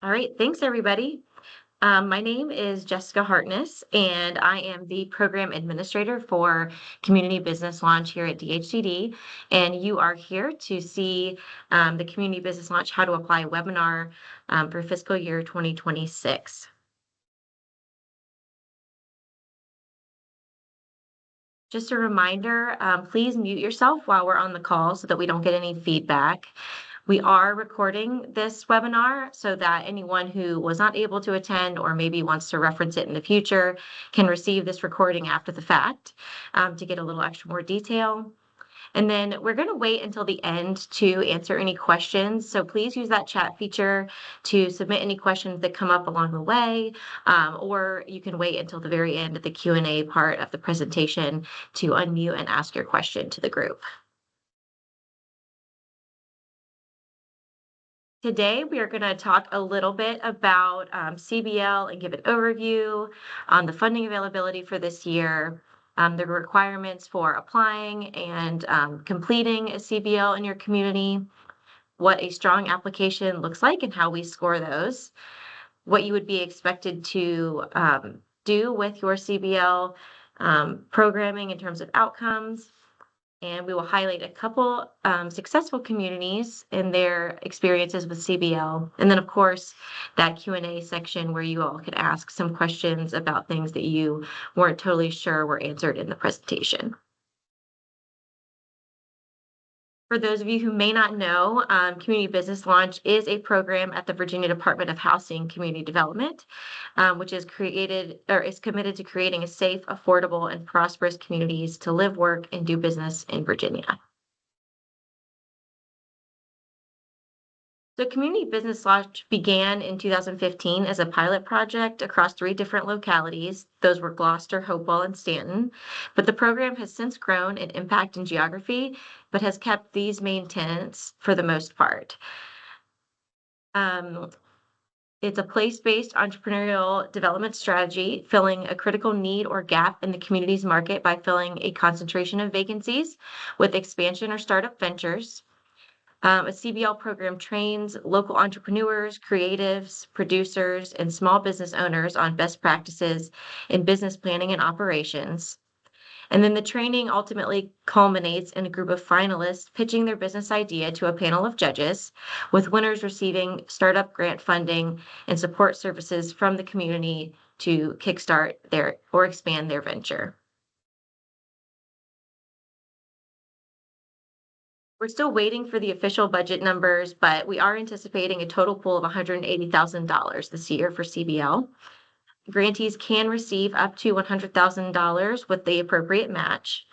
All right, thanks everybody. My name is Jessica Hartness, and I am the program administrator for Community Business Launch here at DHCD. And you are here to see the Community Business Launch How to Apply webinar for fiscal year 2026. Just a reminder, please mute yourself while we're on the call so that we don't get any feedback. We are recording this webinar so that anyone who was not able to attend or maybe wants to reference it in the future can receive this recording after the fact to get a little extra more detail. And then we're going to wait until the end to answer any questions. So please use that chat feature to submit any questions that come up along the way, or you can wait until the very end of the Q&A part of the presentation to unmute and ask your question to the group. Today, we are going to talk a little bit about CBL and give an overview on the funding availability for this year, the requirements for applying and completing a CBL in your community, what a strong application looks like and how we score those, what you would be expected to do with your CBL programming in terms of outcomes, and we will highlight a couple successful communities and their experiences with CBL. And then, of course, that Q&A section where you all could ask some questions about things that you weren't totally sure were answered in the presentation. For those of you who may not know, Community Business Launch is a program at the Virginia Department of Housing and Community Development, which is committed to creating a safe, affordable, and prosperous communities to live, work, and do business in Virginia. So Community Business Launch began in 2015 as a pilot project across 3 different localities. Those were Gloucester, Hopewell, and Stanton. But the program has since grown in impact and geography, but has kept these main tenets for the most part. It's a place-based entrepreneurial development strategy, filling a critical need or gap in the community's market by filling a concentration of vacancies with expansion or startup ventures. A CBL program trains local entrepreneurs, creatives, producers, and small business owners on best practices in business planning and operations. And then the training ultimately culminates in a group of finalists pitching their business idea to a panel of judges, with winners receiving startup grant funding and support services from the community to kickstart their or expand their venture. We're still waiting for the official budget numbers, but we are anticipating a total pool of $180,000 this year for CBL. Grantees can receive up to $100,000 with the appropriate match.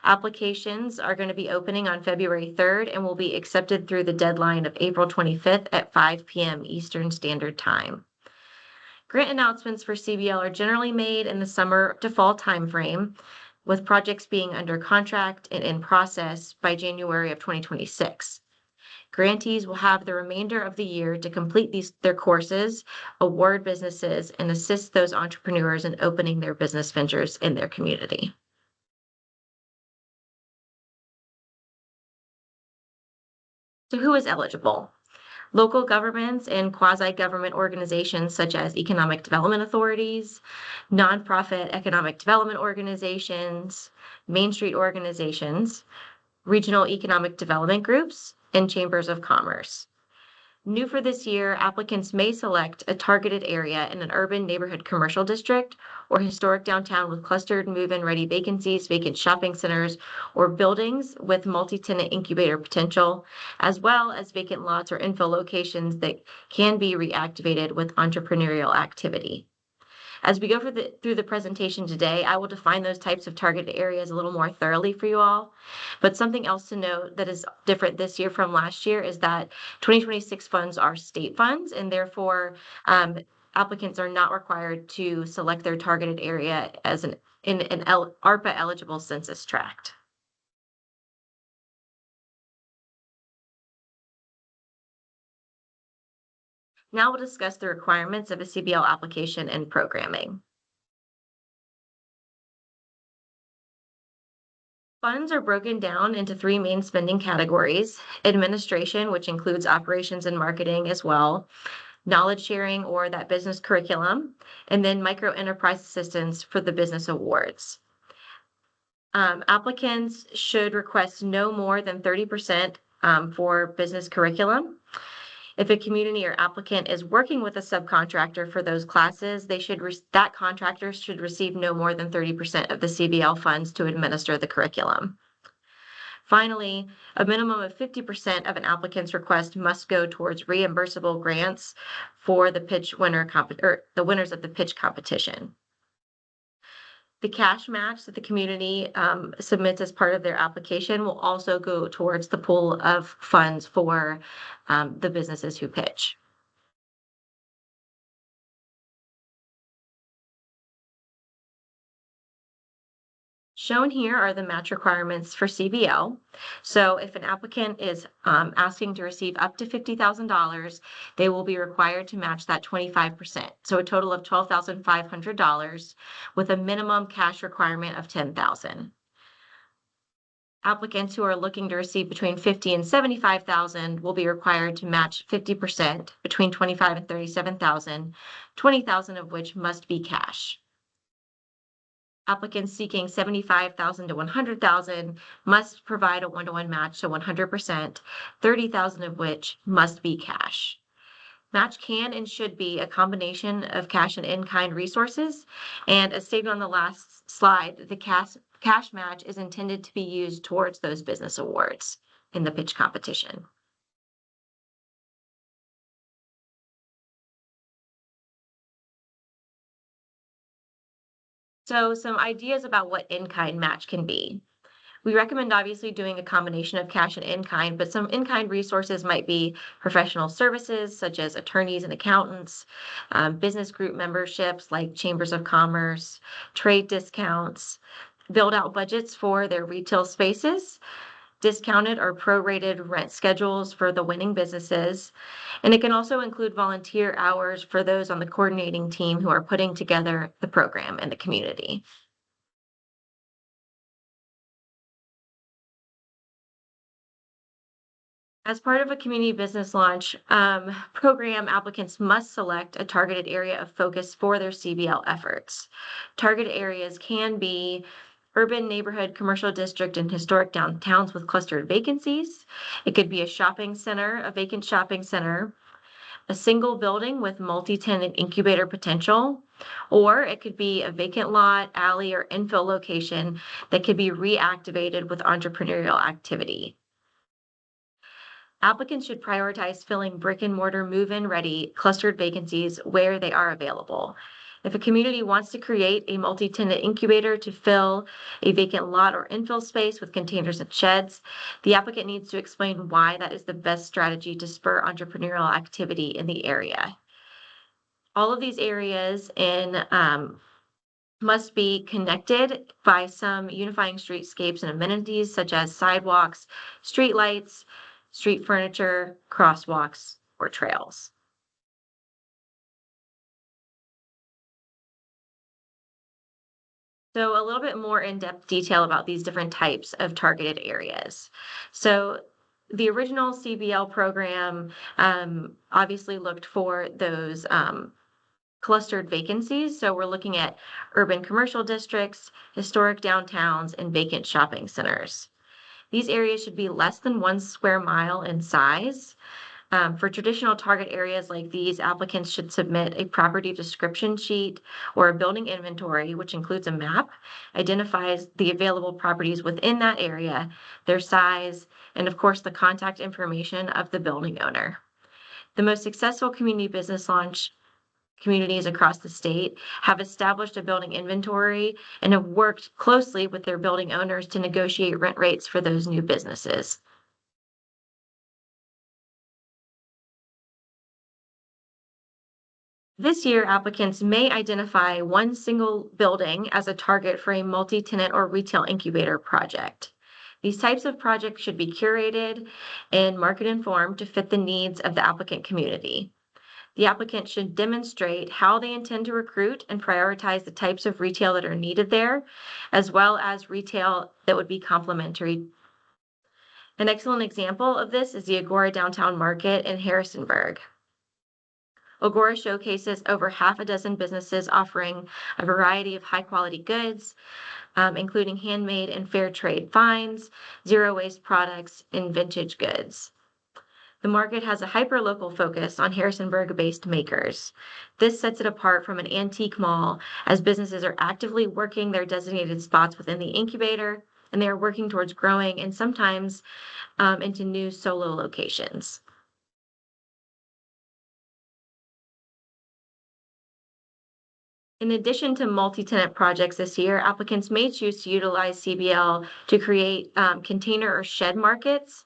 Applications are going to be opening on February 3rd and will be accepted through the deadline of April 25th at 5 p.m. Eastern Standard Time. Grant announcements for CBL are generally made in the summer to fall timeframe, with projects being under contract and in process by January of 2026. Grantees will have the remainder of the year to complete their courses, award businesses, and assist those entrepreneurs in opening their business ventures in their community. So who is eligible? Local governments and quasi-government organizations such as economic development authorities, nonprofit economic development organizations, Main Street organizations, regional economic development groups, and chambers of commerce. New for this year, applicants may select a targeted area in an urban neighborhood commercial district or historic downtown with clustered move-in ready vacancies, vacant shopping centers, or buildings with multi-tenant incubator potential, as well as vacant lots or infill locations that can be reactivated with entrepreneurial activity. As we go through the presentation today, I will define those types of targeted areas a little more thoroughly for you all. But something else to note that is different this year from last year is that 2026 funds are state funds, and therefore applicants are not required to select their targeted area as in an ARPA eligible census tract. Now we'll discuss the requirements of a CBL application and programming. Funds are broken down into 3 main spending categories: administration, which includes operations and marketing as well, knowledge sharing or that business curriculum, and then micro enterprise assistance for the business awards. Applicants should request no more than 30% for business curriculum. If a community or applicant is working with a subcontractor for those classes, that contractor should receive no more than 30% of the CBL funds to administer the curriculum. Finally, a minimum of 50% of an applicant's request must go towards reimbursable grants for the the winners of the pitch competition. The cash match that the community submits as part of their application will also go towards the pool of funds for the businesses who pitch. Shown here are the match requirements for CBL. So if an applicant is asking to receive up to $50,000, they will be required to match that 25%. So a total of $12,500 with a minimum cash requirement of $10,000. Applicants who are looking to receive between $50,000 and $75,000 will be required to match 50% between $25,000 and $37,000, $20,000 of which must be cash. Applicants seeking $75,000 to $100,000 must provide a one-to-one match to 100%, $30,000 of which must be cash. Match can and should be a combination of cash and in-kind resources, and as stated on the last slide, the cash match is intended to be used towards those business awards in the pitch competition. So some ideas about what in-kind match can be. We recommend obviously doing a combination of cash and in-kind, but some in-kind resources might be professional services such as attorneys and accountants, business group memberships like chambers of commerce, trade discounts, build out budgets for their retail spaces, discounted or prorated rent schedules for the winning businesses, and it can also include volunteer hours for those on the coordinating team who are putting together the program in the community. As part of a community business launch program, applicants must select a targeted area of focus for their CBL efforts. Target areas can be urban neighborhood, commercial district, and historic downtowns with clustered vacancies. It could be a shopping center, a vacant shopping center, a single building with multi-tenant incubator potential, or it could be a vacant lot, alley, or infill location that could be reactivated with entrepreneurial activity. Applicants should prioritize filling brick and mortar move-in ready clustered vacancies where they are available. If a community wants to create a multi-tenant incubator to fill a vacant lot or infill space with containers and sheds, the applicant needs to explain why that is the best strategy to spur entrepreneurial activity in the area. All of these areas must be connected by some unifying streetscapes and amenities such as sidewalks, streetlights, street furniture, crosswalks, or trails. So a little bit more in-depth detail about these different types of targeted areas. So the original CBL program obviously looked for those clustered vacancies. So we're looking at urban commercial districts, historic downtowns, and vacant shopping centers. These areas should be less than 1 square mile in size. For traditional target areas like these, applicants should submit a property description sheet or a building inventory, which includes a map, identifies the available properties within that area, their size, and of course the contact information of the building owner. The most successful community business launch communities across the state have established a building inventory and have worked closely with their building owners to negotiate rent rates for those new businesses. This year, applicants may identify one single building as a target for a multi-tenant or retail incubator project. These types of projects should be curated and market informed to fit the needs of the applicant community. The applicant should demonstrate how they intend to recruit and prioritize the types of retail that are needed there, as well as retail that would be complementary. An excellent example of this is the Agora Downtown Market in Harrisonburg. Agora showcases over half a dozen businesses offering a variety of high-quality goods, including handmade and fair trade finds, zero-waste products, and vintage goods. The market has a hyper-local focus on Harrisonburg-based makers. This sets it apart from an antique mall, as businesses are actively working their designated spots within the incubator, and they are working towards growing and sometimes into new solo locations. In addition to multi-tenant projects this year, applicants may choose to utilize CBL to create container or shed markets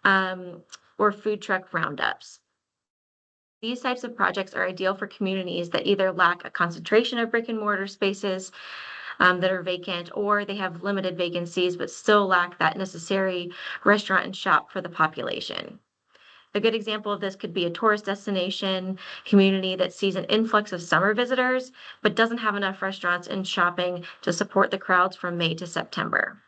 um, or food truck roundups. These types of projects are ideal for communities that either lack a concentration of brick and mortar spaces that are vacant, or they have limited vacancies but still lack that necessary restaurant and shop for the population. A good example of this could be a tourist destination community that sees an influx of summer visitors but doesn't have enough restaurants and shopping to support the crowds from May to September.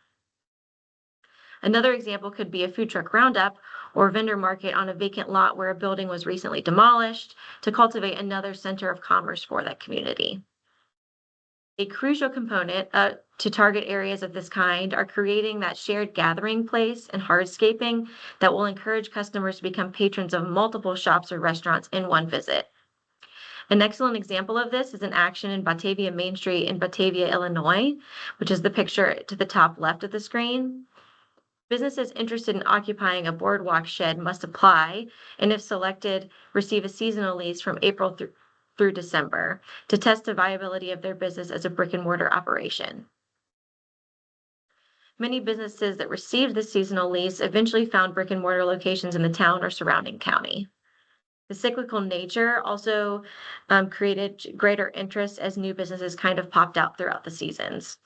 Another example could be a food truck roundup or vendor market on a vacant lot where a building was recently demolished to cultivate another center of commerce for that community. A crucial component to target areas of this kind are creating that shared gathering place and hardscaping that will encourage customers to become patrons of multiple shops or restaurants in one visit. An excellent example of this is an action in Batavia Main Street in Batavia, Illinois, which is the picture to the top left of the screen. Businesses interested in occupying a boardwalk shed must apply, and if selected, receive a seasonal lease from April through December to test the viability of their business as a brick and mortar operation. Many businesses that received the seasonal lease eventually found brick and mortar locations in the town or surrounding county. The cyclical nature also created greater interest as new businesses kind of popped out throughout the seasons.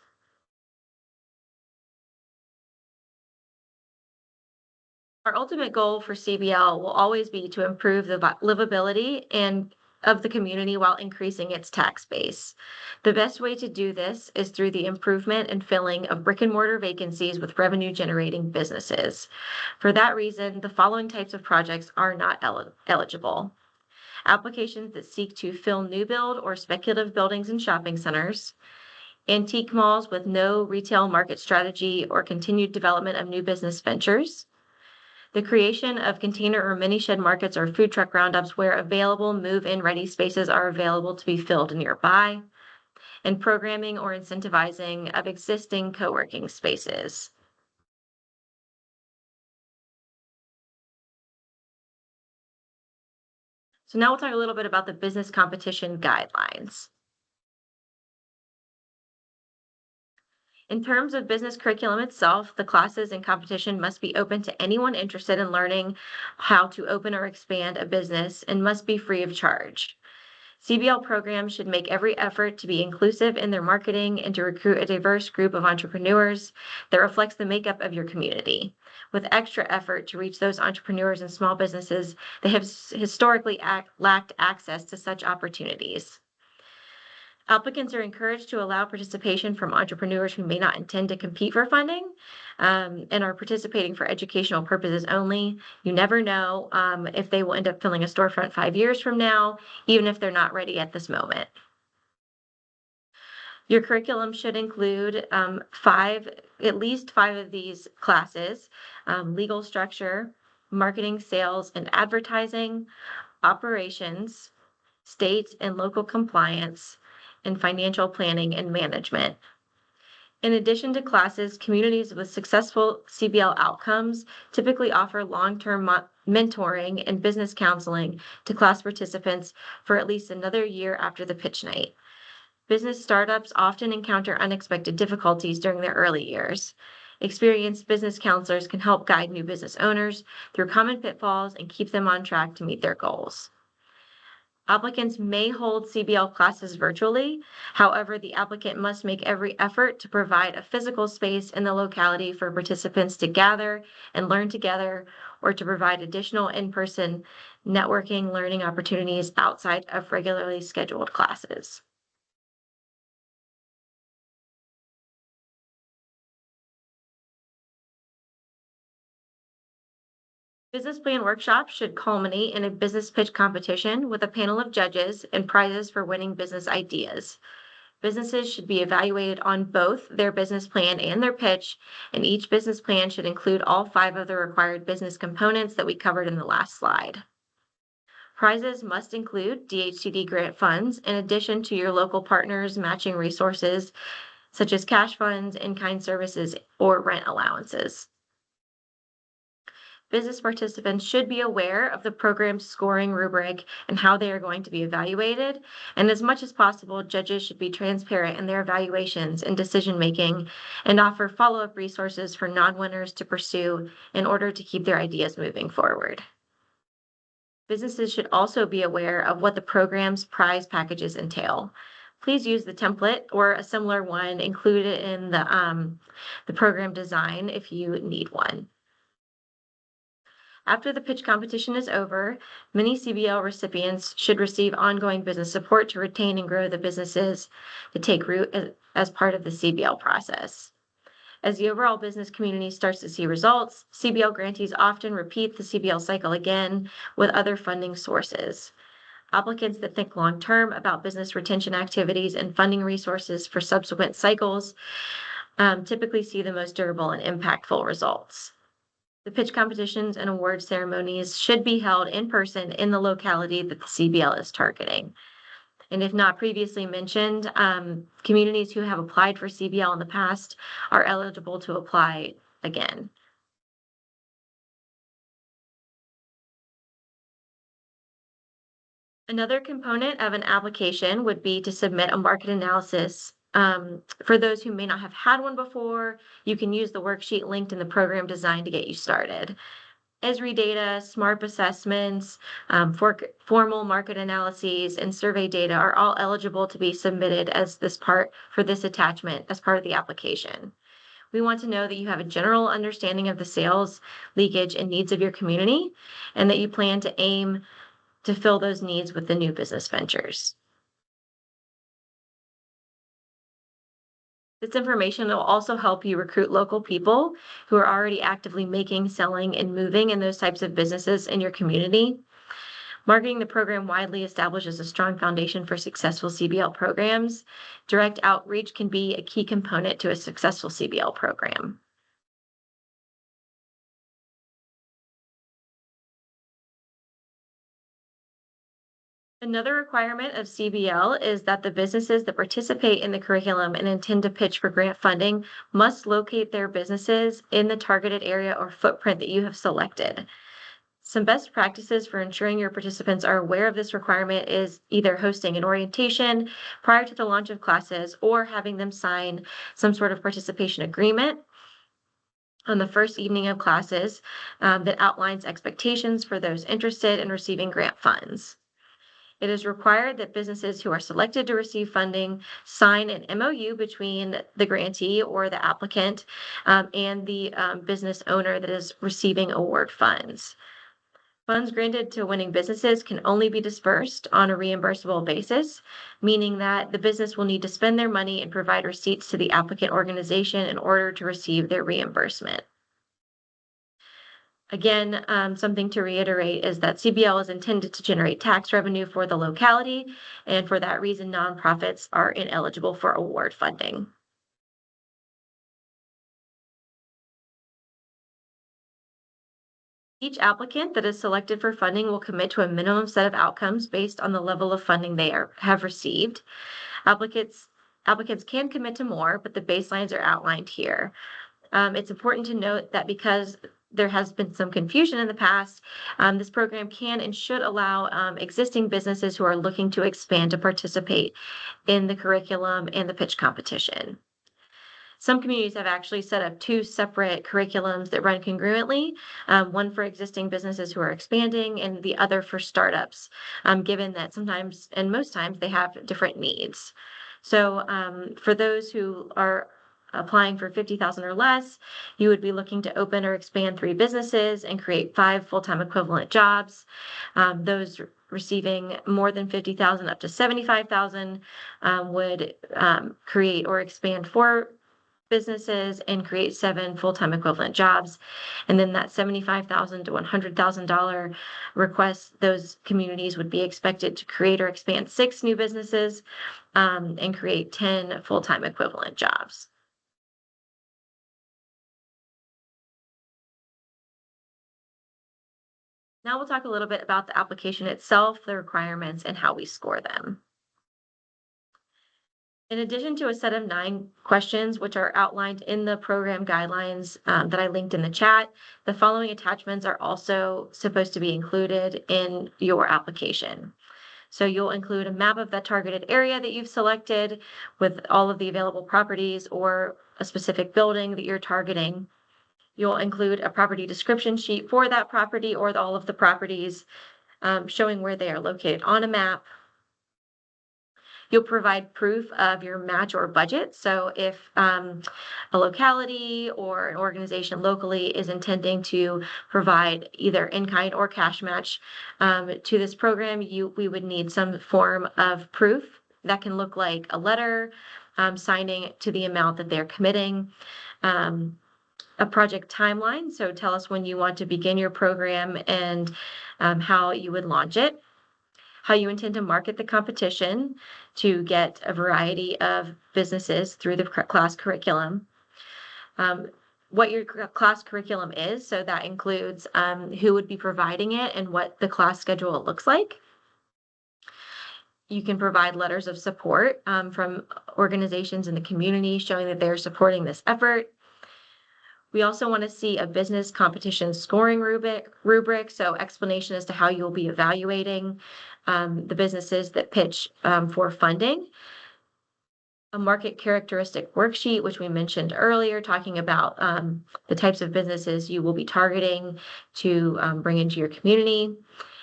Our ultimate goal for CBL will always be to improve the livability and of the community while increasing its tax base. The best way to do this is through the improvement and filling of brick and mortar vacancies with revenue generating businesses. For that reason, the following types of projects are not eligible. Applications that seek to fill new build or speculative buildings and shopping centers, antique malls with no retail market strategy or continued development of new business ventures, the creation of container or mini shed markets or food truck roundups where available move-in ready spaces are available to be filled nearby, and programming or incentivizing of existing co-working spaces. So now we'll talk a little bit about the business competition guidelines. In terms of business curriculum itself, the classes and competition must be open to anyone interested in learning how to open or expand a business and must be free of charge. CBL programs should make every effort to be inclusive in their marketing and to recruit a diverse group of entrepreneurs that reflects the makeup of your community, with extra effort to reach those entrepreneurs and small businesses that have historically lacked access to such opportunities. Applicants are encouraged to allow participation from entrepreneurs who may not intend to compete for funding and are participating for educational purposes only. You never know if they will end up filling a storefront 5 years from now, even if they're not ready at this moment. Your curriculum should include at least five of these classes: legal structure, marketing, sales, and advertising, operations, state and local compliance, and financial planning and management. In addition to classes, communities with successful CBL outcomes typically offer long-term mentoring and business counseling to class participants for at least another year after the pitch night. Business startups often encounter unexpected difficulties during their early years. Experienced business counselors can help guide new business owners through common pitfalls and keep them on track to meet their goals. Applicants may hold CBL classes virtually. However, the applicant must make every effort to provide a physical space in the locality for participants to gather and learn together, or to provide additional in-person networking learning opportunities outside of regularly scheduled classes. Business plan workshops should culminate in a business pitch competition with a panel of judges and prizes for winning business ideas. Businesses should be evaluated on both their business plan and their pitch, and each business plan should include all 5 of the required business components that we covered in the last slide. Prizes must include DHCD grant funds in addition to your local partners' matching resources, such as cash funds, in-kind services, or rent allowances. Business participants should be aware of the program's scoring rubric and how they are going to be evaluated. And as much as possible, judges should be transparent in their evaluations and decision making and offer follow-up resources for non-winners to pursue in order to keep their ideas moving forward. Businesses should also be aware of what the program's prize packages entail. Please use the template or a similar one included in the program design if you need one. After the pitch competition is over, many CBL recipients should receive ongoing business support to retain and grow the businesses that take root as part of the CBL process. As the overall business community starts to see results, CBL grantees often repeat the CBL cycle again with other funding sources. Applicants that think long-term about business retention activities and funding resources for subsequent cycles typically see the most durable and impactful results. The pitch competitions and award ceremonies should be held in person in the locality that the CBL is targeting. And if not previously mentioned, communities who have applied for CBL in the past are eligible to apply again. Another component of an application would be to submit a market analysis. For those who may not have had one before, you can use the worksheet linked in the program design to get you started. Esri data, SMART assessments, formal market analyses, and survey data are all eligible to be submitted as this attachment as part of the application. We want to know that you have a general understanding of the sales, leakage, and needs of your community, and that you plan to aim to fill those needs with the new business ventures. This information will also help you recruit local people who are already actively making, selling, and moving in those types of businesses in your community. Marketing the program widely establishes a strong foundation for successful CBL programs. Direct outreach can be a key component to a successful CBL program. Another requirement of CBL is that the businesses that participate in the curriculum and intend to pitch for grant funding must locate their businesses in the targeted area or footprint that you have selected. Some best practices for ensuring your participants are aware of this requirement is either hosting an orientation prior to the launch of classes or having them sign some sort of participation agreement on the first evening of classes that outlines expectations for those interested in receiving grant funds. It is required that businesses who are selected to receive funding sign an MOU between the grantee or the applicant and the business owner that is receiving award funds. Funds granted to winning businesses can only be dispersed on a reimbursable basis, meaning that the business will need to spend their money and provide receipts to the applicant organization in order to receive their reimbursement. Again, something to reiterate is that CBL is intended to generate tax revenue for the locality, and for that reason, nonprofits are ineligible for award funding. Each applicant that is selected for funding will commit to a minimum set of outcomes based on the level of funding they have received. Applicants can commit to more, but the baselines are outlined here. It's important to note that because there has been some confusion in the past, this program can and should allow existing businesses who are looking to expand to participate in the curriculum and the pitch competition. Some communities have actually set up 2 separate curriculums that run congruently, one for existing businesses who are expanding and the other for startups, given that sometimes and most times they have different needs. So for those who are applying for 50,000 or less, you would be looking to open or expand 3 businesses and create 5 full-time equivalent jobs. Those receiving more than 50,000 up to 75,000 would create or expand 4 businesses and create 7 full-time equivalent jobs. And then that $75,000 to $100,000 request, those communities would be expected to create or expand 6 new businesses and create 10 full-time equivalent jobs. Now we'll talk a little bit about the application itself, the requirements, and how we score them. In addition to a set of 9 questions, which are outlined in the program guidelines that I linked in the chat, the following attachments are also supposed to be included in your application. So you'll include a map of that targeted area that you've selected with all of the available properties or a specific building that you're targeting. You'll include a property description sheet for that property or all of the properties showing where they are located on a map. You'll provide proof of your match or budget. So if a locality or an organization locally is intending to provide either in-kind or cash match to this program, we would need some form of proof. That can look like a letter signing to the amount that they're committing. A project timeline, so tell us when you want to begin your program and how you would launch it. How you intend to market the competition to get a variety of businesses through the class curriculum. What your class curriculum is, so that includes who would be providing it and what the class schedule looks like. You can provide letters of support from organizations in the community showing that they're supporting this effort. We also want to see a business competition scoring rubric, so explanation as to how you'll be evaluating the businesses that pitch for funding. A market characteristic worksheet, which we mentioned earlier, talking about the types of businesses you will be targeting to bring into your community.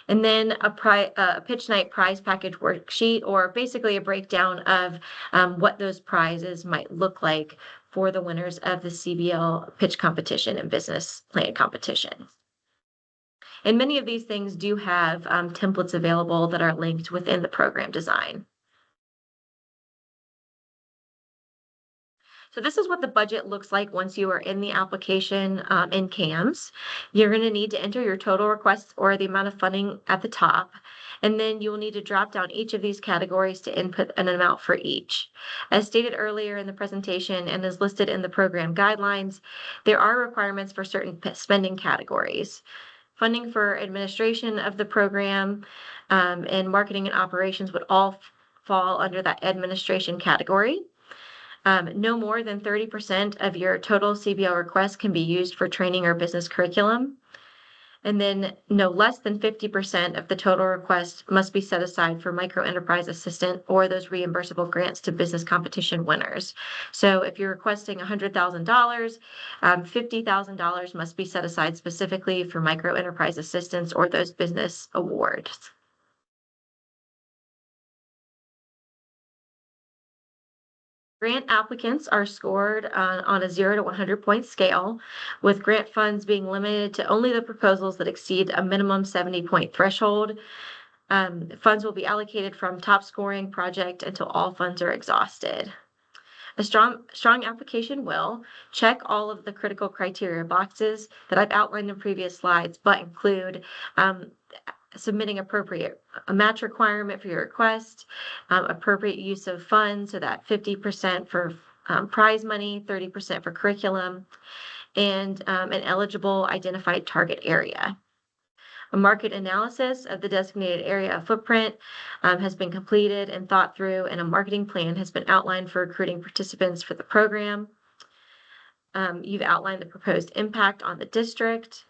And then a pitch night prize package worksheet, or basically a breakdown of what those prizes might look like for the winners of the CBL pitch competition and business plan competition. And many of these things do have templates available that are linked within the program design. So this is what the budget looks like once you are in the application in CAMS. You're going to need to enter your total requests or the amount of funding at the top, and then you will need to drop down each of these categories to input an amount for each. As stated earlier in the presentation and as listed in the program guidelines, there are requirements for certain spending categories. Funding for administration of the program and marketing and operations would all fall under that administration category. No more than 30% of your total CBL request can be used for training or business curriculum. And then no less than 50% of the total request must be set aside for micro enterprise assistant or those reimbursable grants to business competition winners. So if you're requesting $100,000, $50,000 must be set aside specifically for micro enterprise assistance or those business awards. Grant applicants are scored on a 0 to 100 point scale, with grant funds being limited to only the proposals that exceed a minimum 70 point threshold. Funds will be allocated from top scoring project until all funds are exhausted. A strong application will check all of the critical criteria boxes that I've outlined in previous slides, but include submitting a match requirement for your request, appropriate use of funds, so that 50% for prize money, 30% for curriculum, and an eligible identified target area. A market analysis of the designated area of footprint has been completed and thought through, and a marketing plan has been outlined for recruiting participants for the program. You've outlined the proposed impact on the district.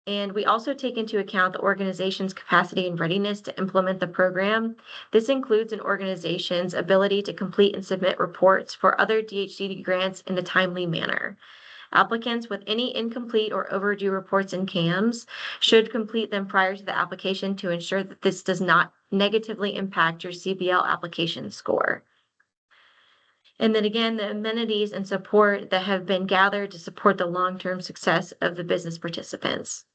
And we also take into account the organization's capacity and readiness to implement the program. This includes an organization's ability to complete and submit reports for other DHCD grants in a timely manner. Applicants with any incomplete or overdue reports in CAMS should complete them prior to the application to ensure that this does not negatively impact your CBL application score. And then again, the amenities and support that have been gathered to support the long-term success of the business participants.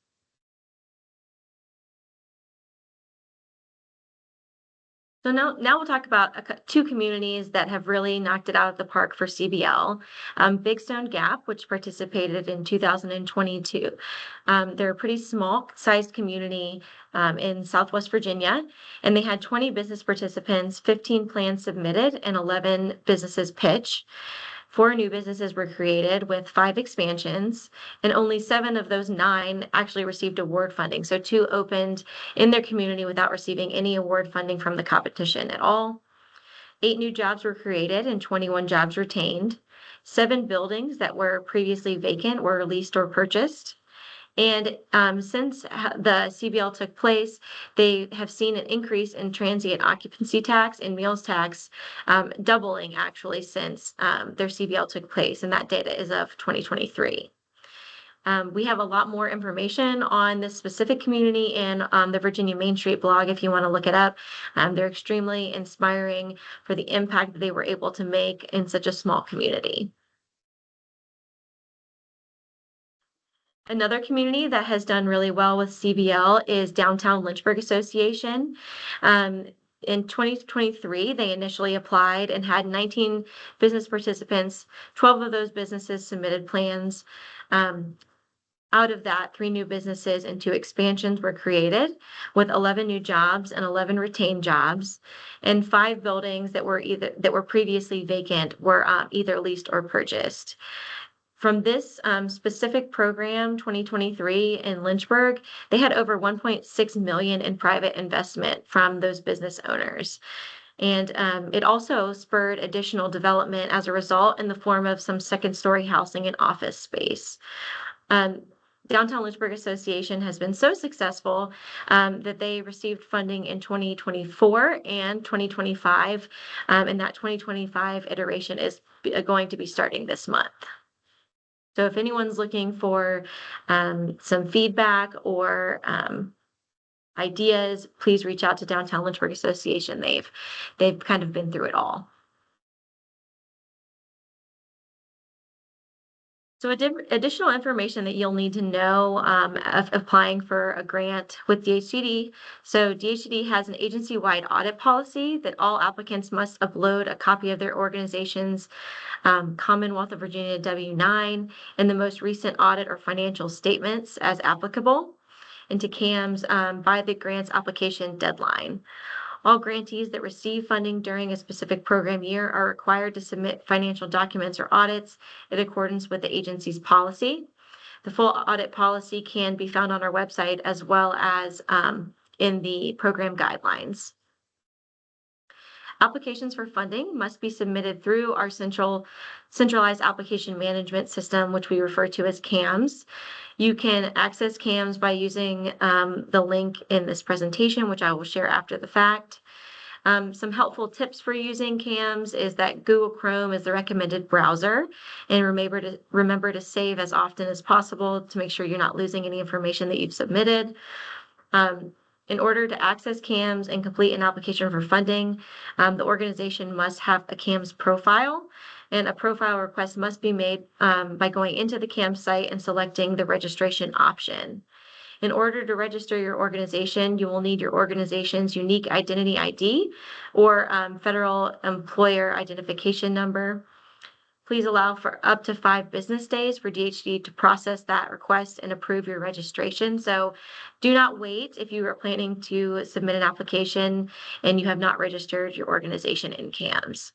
So now we'll talk about two communities that have really knocked it out of the park for CBL. Big Stone Gap, which participated in 2022. They're a pretty small sized community in Southwest Virginia, and they had 20 business participants, 15 plans submitted, and 11 businesses pitch. 4 new businesses were created with 5 expansions, and only 7 of those 9 actually received award funding. So 2 opened in their community without receiving any award funding from the competition at all. 8 new jobs were created and 21 jobs retained. 7 buildings that were previously vacant were leased or purchased. And since the CBL took place, they have seen an increase in transient occupancy tax and meals tax, doubling actually since their CBL took place, and that data is of 2023. We have a lot more information on this specific community in the Virginia Main Street blog if you want to look it up. They're extremely inspiring for the impact that they were able to make in such a small community. Another community that has done really well with CBL is Downtown Lynchburg Association. In 2023, they initially applied and had 19 business participants. 12 of those businesses submitted plans. Out of that, 3 new businesses and 2 expansions were created, with 11 new jobs and 11 retained jobs, and 5 buildings that were previously vacant were either leased or purchased. From this specific program, 2023 in Lynchburg, they had over 1.6 million in private investment from those business owners. And it also spurred additional development as a result in the form of some second-story housing and office space. Downtown Lynchburg Association has been so successful that they received funding in 2024 and 2025, and that 2025 iteration is going to be starting this month. So if anyone's looking for some feedback or ideas, please reach out to Downtown Lynchburg Association. They've kind of been through it all. So additional information that you'll need to know of applying for a grant with DHCD. So DHCD has an agency-wide audit policy that all applicants must upload a copy of their organization's Commonwealth of Virginia W-9 and the most recent audit or financial statements as applicable into CAMS by the grant's application deadline. All grantees that receive funding during a specific program year are required to submit financial documents or audits in accordance with the agency's policy. The full audit policy can be found on our website as well as in the program guidelines. Applications for funding must be submitted through our centralized application management system, which we refer to as CAMS. You can access CAMS by using the link in this presentation, which I will share after the fact. Some helpful tips for using CAMS is that Google Chrome is the recommended browser, and remember to save as often as possible to make sure you're not losing any information that you've submitted. In order to access CAMS and complete an application for funding, the organization must have a CAMS profile, and a profile request must be made by going into the CAMS site and selecting the registration option. In order to register your organization, you will need your organization's unique identity ID or federal employer identification number. Please allow for up to 5 business days for DHCD to process that request and approve your registration. So do not wait if you are planning to submit an application and you have not registered your organization in CAMS.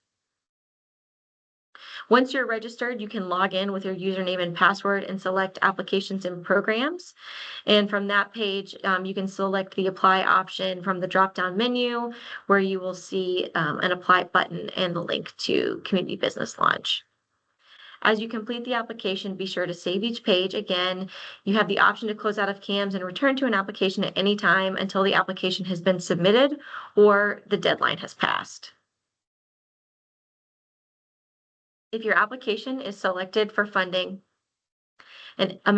Once you're registered, you can log in with your username and password and select applications and programs. And from that page, you can select the apply option from the drop-down menu where you will see an apply button and the link to Community Business Launch. As you complete the application, be sure to save each page. Again, you have the option to close out of CAMS and return to an application at any time until the application has been submitted or the deadline has passed. If your application is selected for funding, a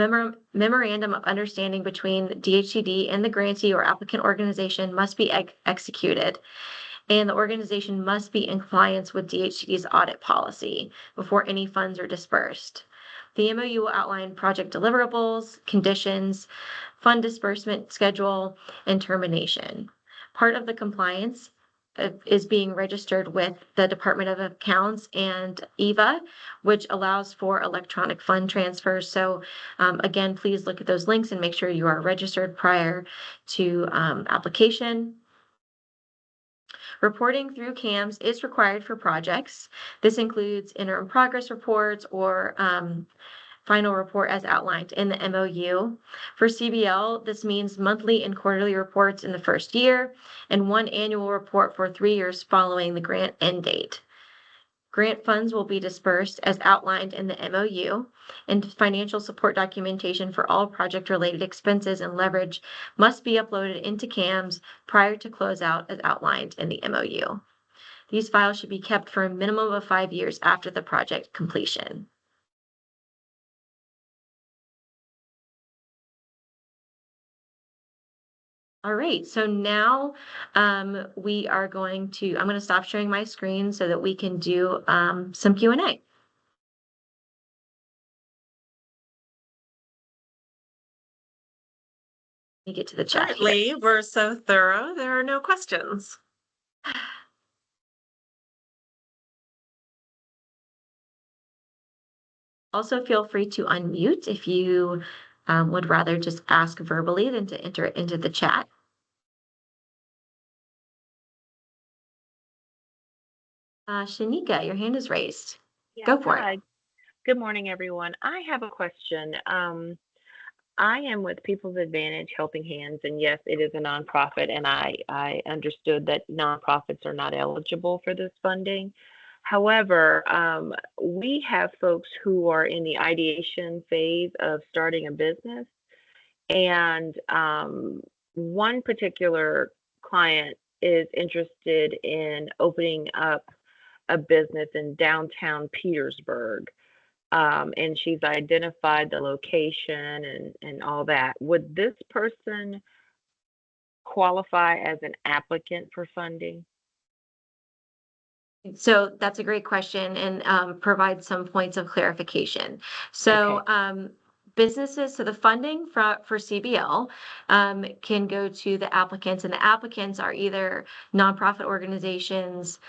memorandum of understanding between DHCD and the grantee or applicant organization must be executed, and the organization must be in compliance with DHCD's audit policy before any funds are dispersed. The MOU will outline project deliverables, conditions, fund disbursement schedule, and termination. Part of the compliance is being registered with the Department of Accounts and EVA, which allows for electronic fund transfers. So again, please look at those links and make sure you are registered prior to application. Reporting through CAMS is required for projects. This includes interim progress reports or final report as outlined in the MOU. For CBL, this means monthly and quarterly reports in the first year and one annual report for 3 years following the grant end date. Grant funds will be dispersed as outlined in the MOU, and financial support documentation for all project-related expenses and leverage must be uploaded into CAMS prior to closeout as outlined in the MOU. These files should be kept for a minimum of 5 years after the project completion. All right, so now we are I'm going to stop sharing my screen so that we can do some Q&A. Let me get to the chat here. Currently, we're so thorough, there are no questions. Also, feel free to unmute if you would rather just ask verbally than to enter it into the chat. Shanika, your hand is raised. Go for it. Good morning, everyone. I have a question. I am with People's Advantage Helping Hands, and yes, it is a nonprofit, and I understood that nonprofits are not eligible for this funding. However, we have folks who are in the ideation phase of starting a business, and one particular client is interested in opening up a business in downtown Petersburg. And she's identified the location and all that. Would this person qualify as an applicant for funding? So that's a great question and provide some points of clarification. So businesses, so the funding for CBL can go to the applicants, and the applicants are either nonprofit organizations,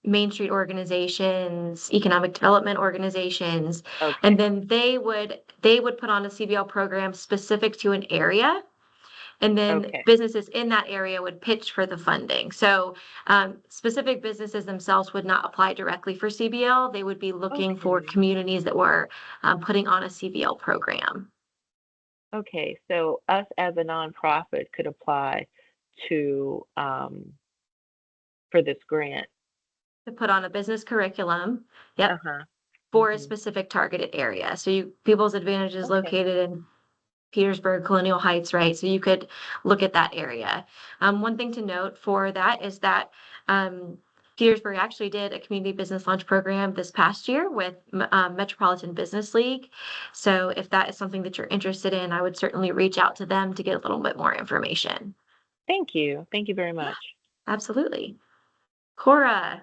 Main Street organizations, economic development organizations, and then they would put on a CBL program specific to an area, and then businesses in that area would pitch for the funding. So specific businesses themselves would not apply directly for CBL. They would be looking for communities that were putting on a CBL program. Okay, so us as a nonprofit could apply to for this grant. To put on a business curriculum, for a specific targeted area. So People's Advantage is located in Petersburg, Colonial Heights, right? So you could look at that area. One thing to note for that is that Petersburg actually did a community business launch program this past year with Metropolitan Business League. So if that is something that you're interested in, I would certainly reach out to them to get a little bit more information. Thank you. Thank you very much. Absolutely. Cora.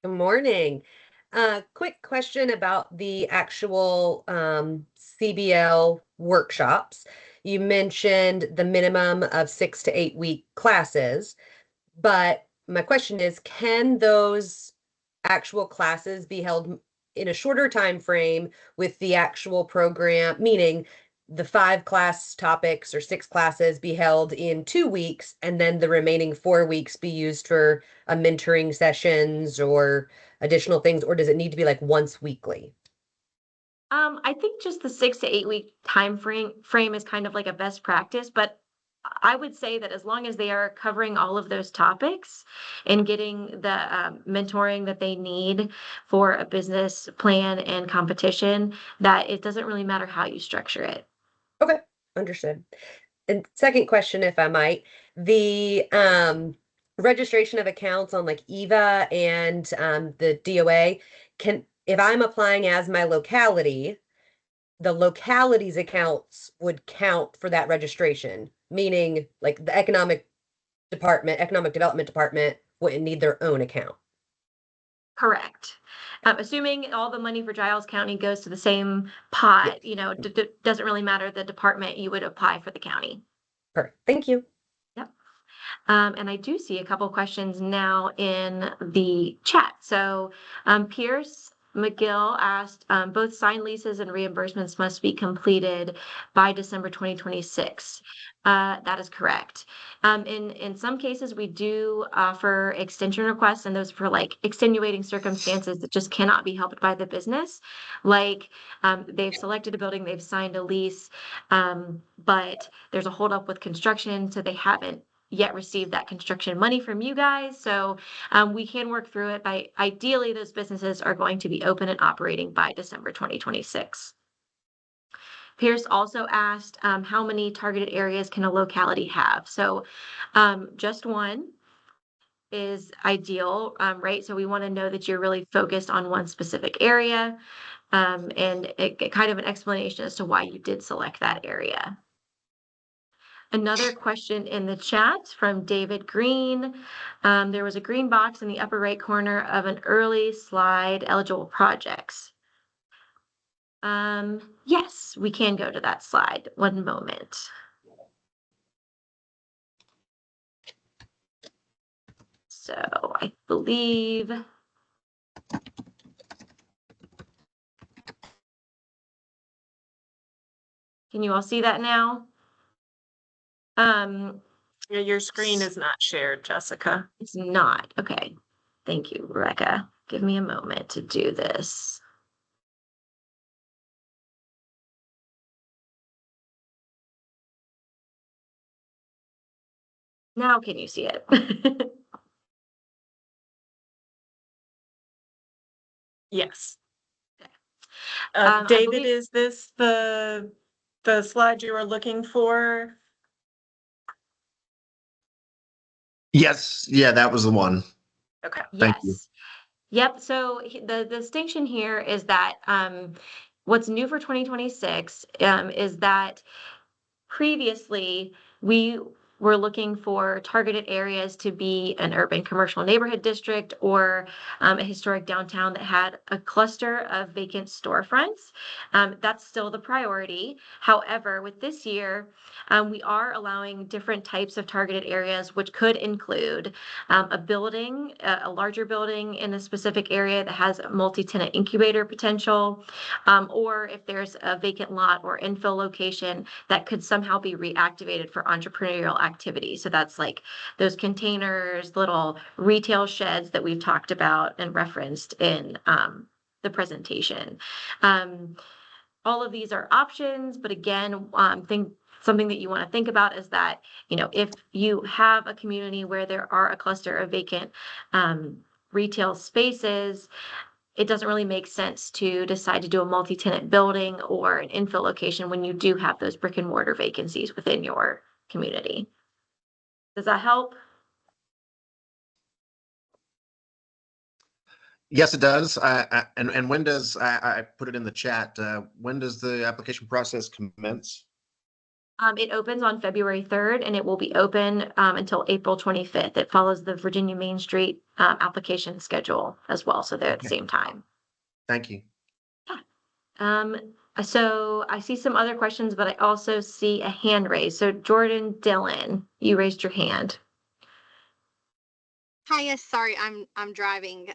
Good morning. Quick question about the actual CBL workshops. You mentioned the minimum of 6 to 8 week classes, but my question is, can those actual classes be held in a shorter time frame with the actual program, meaning the 5 class topics or 6 classes be held in 2 weeks, and then the remaining 4 weeks be used for a mentoring sessions or additional things, or does it need to be like once weekly? I think just the 6 to 8 week time frame is kind of like a best practice, but I would say that as long as they are covering all of those topics and getting the mentoring that they need for a business plan and competition, that it doesn't really matter how you structure it. Okay, understood. And second question, if I might, the registration of accounts on like EVA and the DOA, if I'm applying as my locality, the locality's accounts would count for that registration, meaning like the economic development department wouldn't need their own account. Correct. Assuming all the money for Giles County goes to the same pot, doesn't really matter the department you would apply for the county. Perfect. Thank you. Yep. And I do see a couple questions now in the chat. So Pierce McGill asked, both signed leases and reimbursements must be completed by December 2026. That is correct. In some cases, we do offer extension requests, and those for like extenuating circumstances that just cannot be helped by the business. Like they've selected a building, they've signed a lease, but there's a holdup with construction, so they haven't yet received that construction money from you guys. So we can work through it by, ideally, those businesses are going to be open and operating by December 2026. Pierce also asked, how many targeted areas can a locality have? So just one is ideal, right? So we want to know that you're really focused on one specific area, and kind of an explanation as to why you did select that area. Another question in the chat from David Green. There was a green box in the upper right corner of an early slide, eligible projects. Yes, we can go to that slide. One moment. So I believe. Can you all see that now? Yeah, your screen is not shared, Jessica. It's not. Okay. Thank you, Rebecca. Give me a moment to do this. Now can you see it? Yes. I David, believe- is this the slide you were looking for? Yes, yeah, that was the one. Okay. Thank you. Yes. Yep. So the distinction here is that what's new for 2026 is that previously we were looking for targeted areas to be an urban commercial neighborhood district or a historic downtown that had a cluster of vacant storefronts. That's still the priority. However, with this year, we are allowing different types of targeted areas, which could include a building, a larger building in a specific area that has a multi-tenant incubator potential, or if there's a vacant lot or infill location that could somehow be reactivated for entrepreneurial activity. So that's like those containers, little retail sheds that we've talked about and referenced in the presentation. All of these are options, but again, something that you want to think about is that, if you have a community where there are a cluster of vacant retail spaces, it doesn't really make sense to decide to do a multi-tenant building or an infill location when you do have those brick and mortar vacancies within your community. Does that help? Yes, it does. And when does, I put it in the chat, when does the application process commence? It opens on February 3rd and it will be open until April 25th. It follows the Virginia Main Street application schedule as well. So they're at the same time. Thank you. So I see some other questions, but I also see a hand raised. So Jordan Dillon, you raised your hand. Hi, yes, sorry, I'm driving.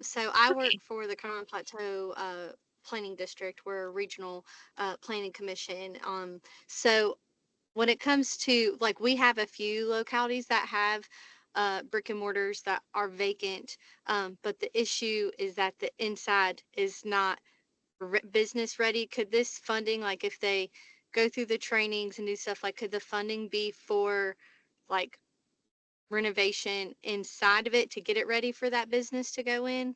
So I Okay. work for the Cumberland Plateau Planning District. We're a regional planning commission. So when it comes to, like, we have a few localities that have brick and mortars that are vacant, but the issue is that the inside is not business ready. Could this funding, like, if they go through the trainings and do stuff, like, could the funding be for, like, renovation inside of it to get it ready for that business to go in?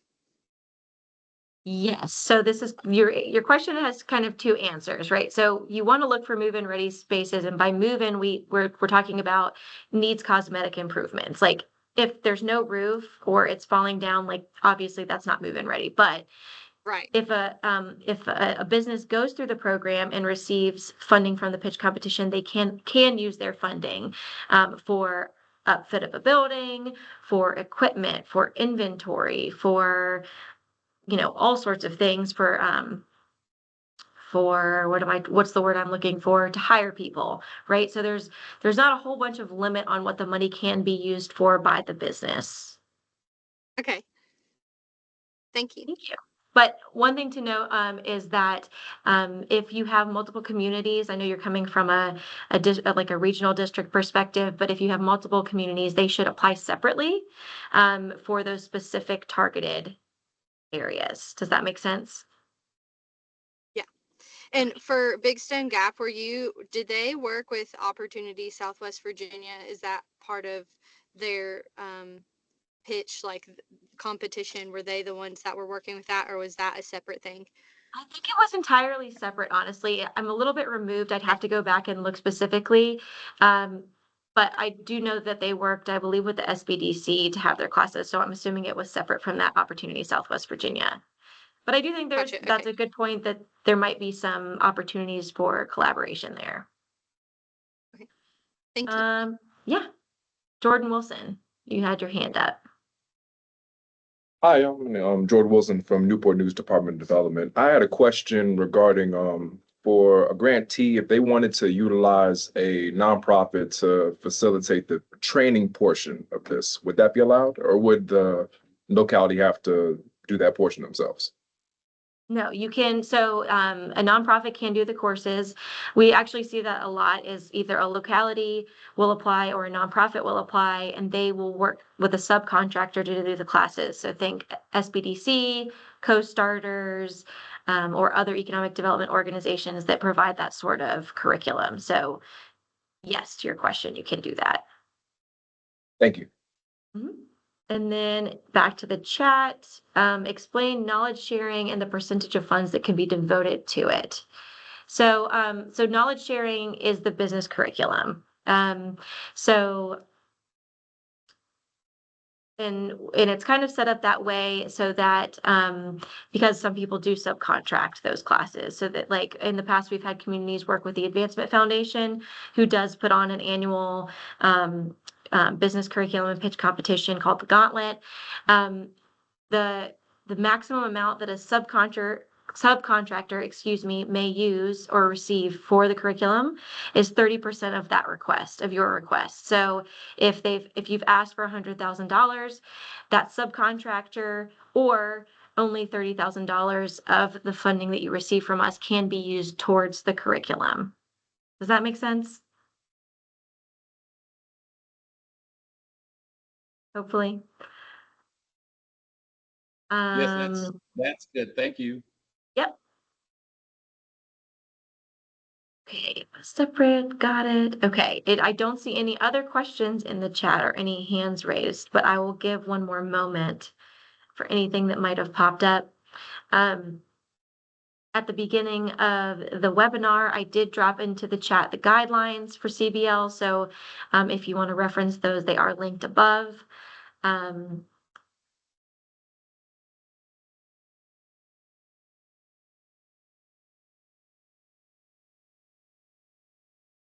Yes. So this is your question has kind of two answers, right? So you want to look for move-in ready spaces, and by move-in we're talking about needs cosmetic improvements. Like if there's no roof or it's falling down, like obviously that's not move-in ready. But Right. if a business goes through the program and receives funding from the pitch competition, they can use their funding for upfit of a building, for equipment, for inventory, for all sorts of things, for what's the word I'm looking for, to hire people, right? So there's not a whole bunch of limit on what the money can be used for by the business. Okay. Thank you. Thank you. But one thing to note is that if you have multiple communities, I know you're coming from like a regional district perspective, but if you have multiple communities, they should apply separately for those specific targeted areas. Does that make sense? Yeah. And for Big Stone Gap, did they work with Opportunity Southwest Virginia? Is that part of their pitch, like competition? Were they the ones that were working with that, or was that a separate thing? I think it was entirely separate, honestly. I'm a little bit removed. I'd have to go back and look specifically. But I do know that they worked, I believe, with the SBDC to have their classes. So I'm assuming it was separate from that Opportunity Southwest Virginia. But I do think Gotcha. that's Okay. a good point, that there might be some opportunities for collaboration there. Thank you. Yeah. Jordan Wilson, you had your hand up. Hi, I'm Jordan Wilson from Newport News Department of Development. I had a question regarding for a grantee, if they wanted to utilize a nonprofit to facilitate the training portion of this, would that be allowed, or would the locality have to do that portion themselves? No, you can. So a nonprofit can do the courses. We actually see that a lot is either a locality will apply or a nonprofit will apply, and they will work with a subcontractor to do the classes. So think SBDC, co-starters, or other economic development organizations that provide that sort of curriculum. So yes, to your question, you can do that. Thank you. Mhm. And then back to the chat, explain knowledge sharing and the percentage of funds that can be devoted to it. So, so knowledge sharing is the business curriculum. So, and it's kind of set up that way so that because some people do subcontract those classes, so that like in the past we've had communities work with the Advancement Foundation, who does put on an annual business curriculum and pitch competition called the Gauntlet. The maximum amount that a subcontractor, excuse me, may use or receive for the curriculum is 30% of that request, of your request. So if you've asked for $100,000, that subcontractor or only $30,000 of the funding that you receive from us can be used towards the curriculum. Does that make sense? Hopefully. Yes, that's good. Thank you. Yep. Okay, separate, got it. Okay, I don't see any other questions in the chat or any hands raised, but I will give one more moment for anything that might have popped up. At the beginning of the webinar, I did drop into the chat the guidelines for CBL. So if you want to reference those, they are linked above. All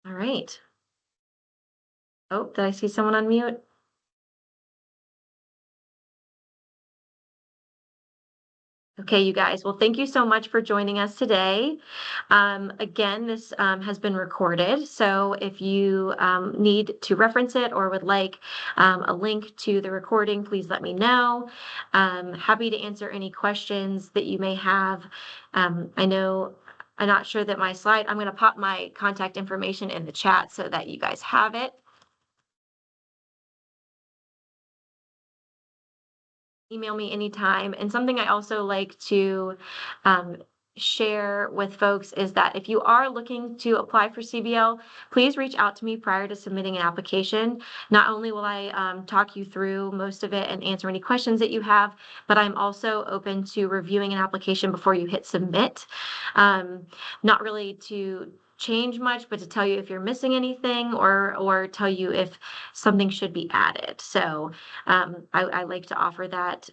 right. Oh, did I see someone unmute? Okay, you guys. Well, thank you so much for joining us today. Again, this has been recorded. So if you need to reference it or would like a link to the recording, please let me know. Happy to answer any questions that you may have. I know I'm not sure that I'm going to pop my contact information in the chat so that you guys have it. Email me anytime. And something I also like to share with folks is that if you are looking to apply for CBL, please reach out to me prior to submitting an application. Not only will I talk you through most of it and answer any questions that you have, but I'm also open to reviewing an application before you hit submit. Not really to change much, but to tell you if you're missing anything or tell you if something should be added. So I like to offer that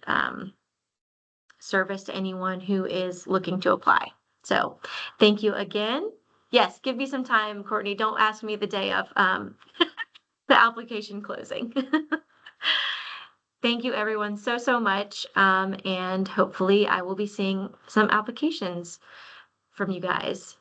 service to anyone who is looking to apply. So thank you again. Yes, give me some time, Courtney. Don't ask me the day of the application closing. Thank you everyone so much. And hopefully I will be seeing some applications from you guys.